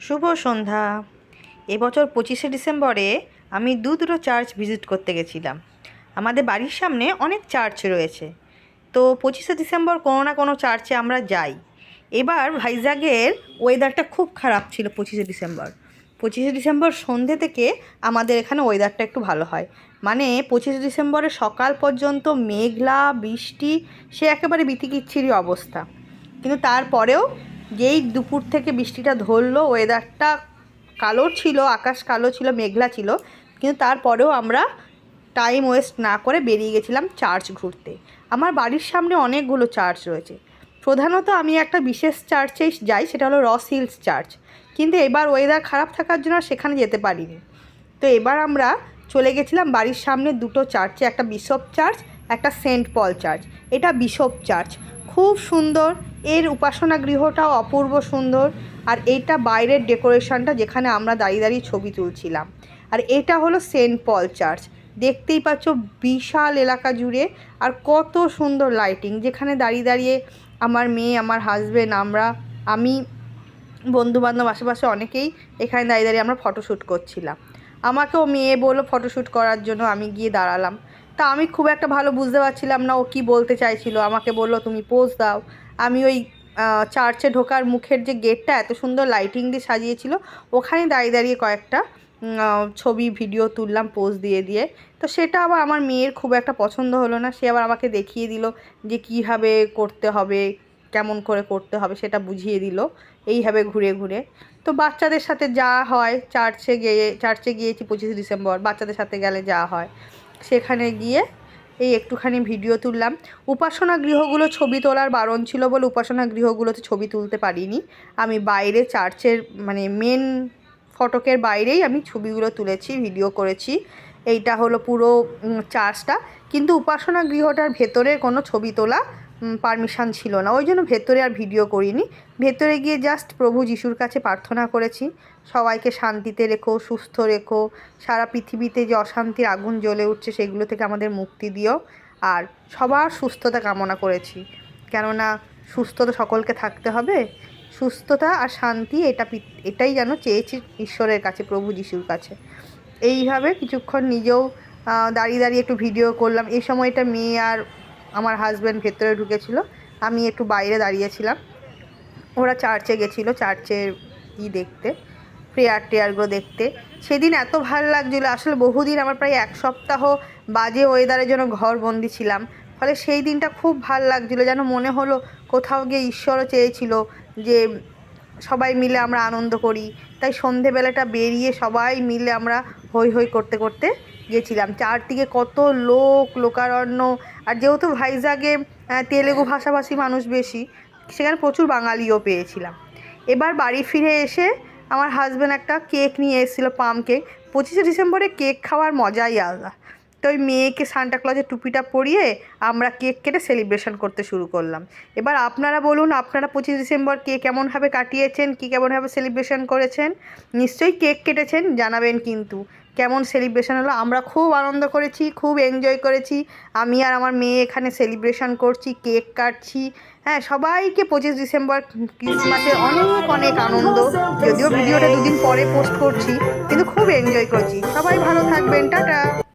শুভ সন্ধ্যা। এবছর 25শে ডিসেম্বরে আমি দুটো চার্চ ভিজিট করতে গেছিলাম। আমাদের বাড়ির সামনে অনেক চার্চ রয়েছে, তো 25শে ডিসেম্বর কোনো না কোনো চার্চে আমরা যাই। এবার ভাইজ্যাগের ওয়েদারটা খুব খারাপ ছিল। 25শে ডিসেম্বর সন্ধ্যে থেকে আমাদের এখানে ওয়েদারটা একটু ভালো হয়, মানে 25শে ডিসেম্বরের সকাল পর্যন্ত মেঘলা বৃষ্টি, সে একেবারে বিতিকিচ্ছিরি অবস্থা। কিন্তু তারপরেও যেই দুপুর থেকে বৃষ্টিটা ধরলো, ওয়েদারটা কালো ছিল, আকাশ কালো ছিল, মেঘলা ছিল, কিন্তু তারপরেও আমরা টাইম ওয়েস্ট না করে বেরিয়ে গেছিলাম চার্চ ঘুরতে। আমার বাড়ির সামনে অনেকগুলো চার্চ রয়েছে, প্রধানত আমি একটা বিশেষ চার্চেই যাই, সেটা হলো রস হিলস চার্চ। কিন্তু এবার ওয়েদার খারাপ থাকার জন্য সেখানে যেতে পারিনি। তো এবার আমরা চলে গেছিলাম বাড়ির সামনে দুটো চার্চে, একটা বিশপ চার্চ, একটা সেন্ট পল চার্চ। এটা বিশপ চার্চ, খুব সুন্দর, এর উপাসনা গৃহটাও অপূর্ব সুন্দর। আর এইটা বাইরের ডেকোরেশনটা, যেখানে আমরা দাঁড়িয়ে দাঁড়িয়ে ছবি তুলছিলাম। আর এটা হলো সেন্ট পল চার্চ, দেখতেই পাচ্ছ বিশাল এলাকা জুড়ে, আর কত সুন্দর লাইটিং, যেখানে দাঁড়িয়ে দাঁড়িয়ে আমার মেয়ে, আমার হাজব্যান্ড, আমি, বন্ধুবান্ধব, আশেপাশে অনেকেই এখানে দাঁড়িয়ে দাঁড়িয়ে আমরা ফটোশ্যুট করছিলাম। আমাকেও মেয়ে বললো ফটোশ্যুট করার জন্য, আমি গিয়ে দাঁড়ালাম। তা আমি খুব একটা ভালো বুঝতে পারছিলাম না ও কী বলতে চাইছিল। আমাকে বললো তুমি পোজ দাও। আমি ওই চার্চে ঢোকার মুখের যে গেটটা এত সুন্দর লাইটিং দিয়ে সাজিয়েছিল, ওখানে দাঁড়িয়ে দাঁড়িয়ে কয়েকটা ছবি ভিডিও তুললাম পোজ দিয়ে দিয়ে। তো সেটা আবার আমার মেয়ের খুব একটা পছন্দ হলো না, সে আবার আমাকে দেখিয়ে দিল যে কীভাবে করতে হবে, কেমন করে করতে হবে, সেটা বুঝিয়ে দিল এইভাবে ঘুরে ঘুরে। তো বাচ্চাদের সাথে যা হয়, চার্চে গিয়েছি 25শে ডিসেম্বর, বাচ্চাদের সাথে গেলে যা হয়, সেখানে গিয়ে এই একটুখানি ভিডিও তুললাম। উপাসনা গৃহগুলো ছবি তোলার বারণ ছিল বলে উপাসনা গৃহগুলোতে ছবি তুলতে পারিনি। আমি বাইরে চার্চের মানে মেন ফটকের বাইরেই আমি ছবিগুলো তুলেছি, ভিডিও করেছি। এইটা হলো পুরো চার্চটা, কিন্তু উপাসনা গৃহটার ভেতরের কোনো ছবি তোলা পারমিশন ছিল না, ওই জন্য ভেতরে আর ভিডিও করিনি। ভেতরে গিয়ে জাস্ট প্রভু যিশুর কাছে প্রার্থনা করেছি, সবাইকে শান্তিতে রেখো, সুস্থ রেখো, সারা পৃথিবীতে যে অশান্তির আগুন জ্বলে উঠছে সেগুলো থেকে আমাদের মুক্তি দিও, আর সবার সুস্থতা কামনা করেছি। কেননা সুস্থ তো সকলকে থাকতে হবে, সুস্থতা আর শান্তি এটাই যেন চেয়েছি ঈশ্বরের কাছে, প্রভু যিশুর কাছে। এইভাবে কিছুক্ষণ নিজেও দাঁড়িয়ে দাঁড়িয়ে একটু ভিডিও করলাম। এই সময়টা মেয়ে আর আমার হাজব্যান্ড ভেতরে ঢুকেছিল, আমি একটু বাইরে দাঁড়িয়েছিলাম। ওরা চার্চে গেছিলো, চার্চের দেখতে, প্রেয়ারগুলো দেখতে। সেদিন এত ভালো লাগছিলো, আসলে বহুদিন, আমার প্রায় 1 সপ্তাহ বাজে ওয়েদারের জন্য ঘরবন্দি ছিলাম, ফলে সেই দিনটা খুব ভাল লাগছিলো, যেন মনে হলো কোথাও গিয়ে ঈশ্বরও চেয়েছিল যে সবাই মিলে আমরা আনন্দ করি। তাই সন্ধেবেলাটা বেরিয়ে সবাই মিলে আমরা হই হই করতে করতে গেছিলাম। চারদিকে কত লোকারণ্য, আর যেহেতু ভাইজ্যাগে তেলেগু ভাষাভাষী মানুষ বেশি, সেখানে প্রচুর বাঙালিও পেয়েছিলাম। এবার বাড়ি ফিরে এসে আমার হাজব্যান্ড একটা কেক নিয়ে এসেছিলো, পাম কেক। 25শে ডিসেম্বরে কেক খাওয়ার মজাই আলাদা। তো ওই মেয়েকে সান্টা ক্লজের টুপিটা পরিয়ে আমরা কেক কেটে সেলিব্রেশন করতে শুরু করলাম। এবার আপনারা বলুন, আপনারা 25শে ডিসেম্বর কে কেমনভাবে কাটিয়েছেন, কী কেমনভাবে সেলিব্রেশন করেছেন? নিশ্চয়ই কেক কেটেছেন, জানাবেন কিন্তু কেমন সেলিব্রেশন হলো। আমরা খুব আনন্দ করেছি, খুব এনজয় করেছি। আমি আর আমার মেয়ে এখানে সেলিব্রেশন করছি, কেক কাটছি। হ্যাঁ, সবাইকে 25শে ডিসেম্বর ক্রিসমাসের অনেক অনেক আনন্দ। যদিও ভিডিওটা 2 দিন পরে পোস্ট করছি, কিন্তু খুব এনজয় করছি। সবাই ভালো থাকবেন, টাটা।